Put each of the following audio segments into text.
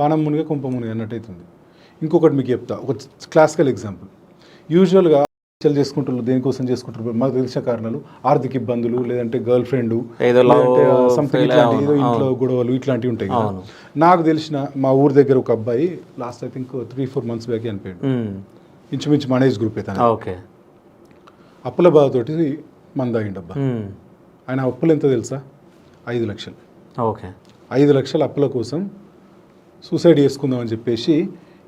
పానం మునిగే కుంప మునిగే అన్నట్టు అవుతుంది. ఇంకొకటి మీకు చెప్తా, ఒక క్లాసికల్ ఎగ్జాంపుల్. యూజువల్గా చేసుకుంటున్నారు, దేనికోసం చేసుకుంటున్నారు మాకు తెలిసిన కారణాలు ఆర్థిక ఇబ్బందులు, లేదంటే గర్ల్ ఫ్రెండ్, లేదంటే సంథింగ్ ఇట్లాంటి ఏదో ఇంట్లో గొడవలు ఇట్లాంటివి ఉంటాయి కదా. నాకు తెలిసిన మా ఊరి దగ్గర ఒక అబ్బాయి last I think 3-4 months back అనిపోయాడు. ఇంచుమించు మన ఏజ్ గ్రూప్ అయితే అప్పుల బాధతోటి మందాగిండబ్బా. ఆయన అప్పులు ఎంత తెలుసా? 5 లక్షలు. 5 లక్షల అప్పుల కోసం సూసైడ్ చేసుకుందామని చెప్పేసి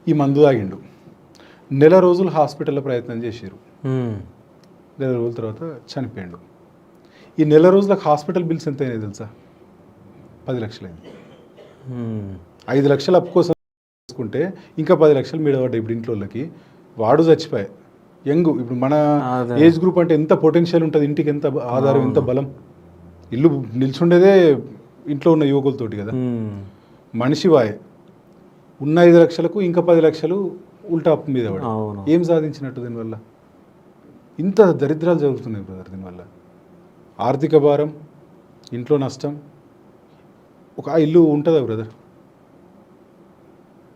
ఈ మందు తాగిండు. నెల రోజులు హాస్పిటల్లో ప్రయత్నం చేశారు. నెల రోజుల తర్వాత చనిపోయాడు. ఈ నెల రోజులకు హాస్పిటల్ బిల్స్ ఎంత అయినాయి తెలుసా? 10 లక్షలు అయింది. 5 లక్షల అప్పు కోసం తీసుకుంటే ఇంకా 10 లక్షలు మీడబడ్డాయి ఇప్పుడు ఇంట్లో వాళ్ళకి. వాడు చచ్చిపోయాయి. యంగ్, ఇప్పుడు మన ఏజ్ గ్రూప్ అంటే ఎంత పొటెన్షియల్ ఉంటుంది, ఇంటికి ఎంత ఆధారం, ఎంత బలం. ఇల్లు నిల్చుండేదే ఇంట్లో ఉన్న యువకులతోటి కదా. మనిషి వాయే ఉన్న 5 లక్షలకు ఇంకా 10 లక్షలు ఉల్టా అప్పు మీద పడి ఏం సాధించినట్టు దీనివల్ల? ఇంత దరిద్రాలు జరుగుతున్నాయి బ్రదర్ దీనివల్ల. ఆర్థిక భారం, ఇంట్లో నష్టం. ఒక ఇల్లు ఉంటుందా బ్రదర్?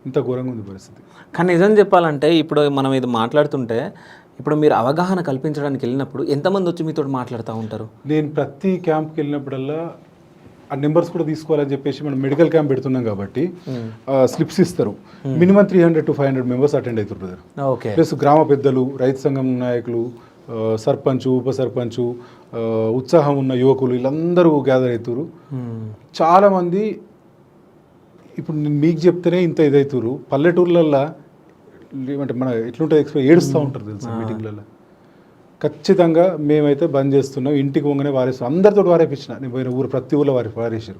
ఇంత ఘోరంగా ఉంది పరిస్థితి. కానీ నిజం చెప్పాలంటే ఇప్పుడు మనం ఇది మాట్లాడుతుంటే, ఇప్పుడు మీరు అవగాహన కల్పించడానికి వెళ్ళినప్పుడు ఎంతమంది వచ్చి మీతో మాట్లాడుతూ ఉంటారు? నేను ప్రతి క్యాంప్కి వెళ్ళినప్పుడల్లా ఆ నెంబర్స్ కూడా తీసుకోవాలని చెప్పేసి మనం మెడికల్ క్యాంప్ పెడుతున్నాం కాబట్టి స్లిప్స్ ఇస్తారు. మినిమం 300 to 500 మెంబర్స్ అటెండ్ అవుతారు బ్రదర్. ప్లస్ గ్రామ పెద్దలు, రైతు సంఘం నాయకులు, సర్పంచు, ఉప సర్పంచు, ఉత్సాహం ఉన్న యువకులు, వీళ్ళందరూ గ్యాదర్ అవుతారు. చాలామంది ఇప్పుడు నేను మీకు చెప్తేనే ఇంత ఇదవుతారు. పల్లెటూర్లల్లో ఏమంటే మన ఎట్లుంటుంది ఏడుస్తూ ఉంటారు తెలుసా మీటింగ్లలో. ఖచ్చితంగా మేమైతే బంద్ చేస్తున్నాం, ఇంటికి పోగానే వారేస్తాం. అందరితో వారేపించిన నేను పోయిన ఊరు ప్రతి ఊళ్ళో వారేసారు.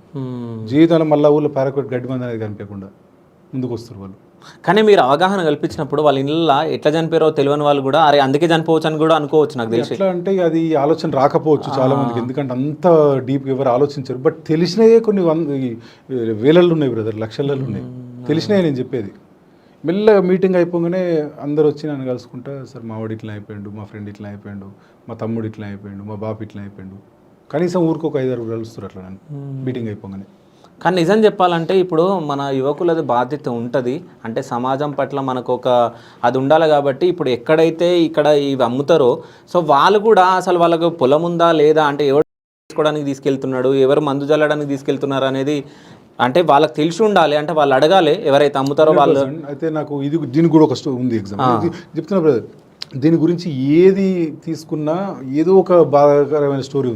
జీవితంలో మళ్ళీ ఊళ్ళో పారకొట్టి గడ్డి మంది అనేది కనిపించకుండా ముందుకు వస్తారు వాళ్ళు. కానీ మీరు అవగాహన కల్పించినప్పుడు వాళ్ళ ఇళ్ళ ఎట్లా చనిపోయారో తెలియని వాళ్ళు కూడా అరే అందుకే చనిపోవచ్చు అని కూడా అనుకోవచ్చు. నాకు తెలిసి ఎట్లా అంటే అది ఆలోచన రాకపోవచ్చు చాలా మందికి, ఎందుకంటే అంత డీప్గా ఎవరు ఆలోచించారు. బట్ తెలిసినవే కొన్ని వేలల్లో ఉన్నాయి బ్రదర్, లక్షలలో ఉన్నాయి. తెలిసినవే నేను చెప్పేది. మెల్లగా మీటింగ్ అయిపోగానే అందరు వచ్చి నన్ను కలుసుకుంటా, సార్ మా వాడు ఇట్లా అయిపోయాడు, మా ఫ్రెండ్ ఇట్లా అయిపోయాడు, మా తమ్ముడు ఇట్లా అయిపోయాడు, మా బాబు ఇట్లా అయిపోయాడు. కనీసం ఊరికి ఒక 5-6 కలుస్తారు అట్లా నన్ను మీటింగ్ అయిపోగానే. కానీ నిజం చెప్పాలంటే ఇప్పుడు మన యువకులది బాధ్యత ఉంటుంది. అంటే సమాజం పట్ల మనకు ఒక అది ఉండాలి కాబట్టి ఇప్పుడు ఎక్కడైతే ఇక్కడ ఇవి అమ్ముతారో సో వాళ్ళు కూడా అసలు వాళ్ళకు పొలం ఉందా లేదా, అంటే ఎవరు తీసుకోవడానికి తీసుకెళ్తున్నాడు, ఎవరు మందు చల్లడానికి తీసుకెళ్తున్నారు అనేది అంటే వాళ్ళకి తెలిసి ఉండాలి. అంటే వాళ్ళు అడగాలి ఎవరైతే అమ్ముతారో వాళ్ళు. అయితే నాకు ఇది దీనికి కూడా ఒక ఉంది ఎగ్జాంపుల్ చెప్తున్నా బ్రదర్. దీని గురించి ఏది తీసుకున్నా ఏదో ఒక బాధాకరమైన స్టోరీ ఉంది.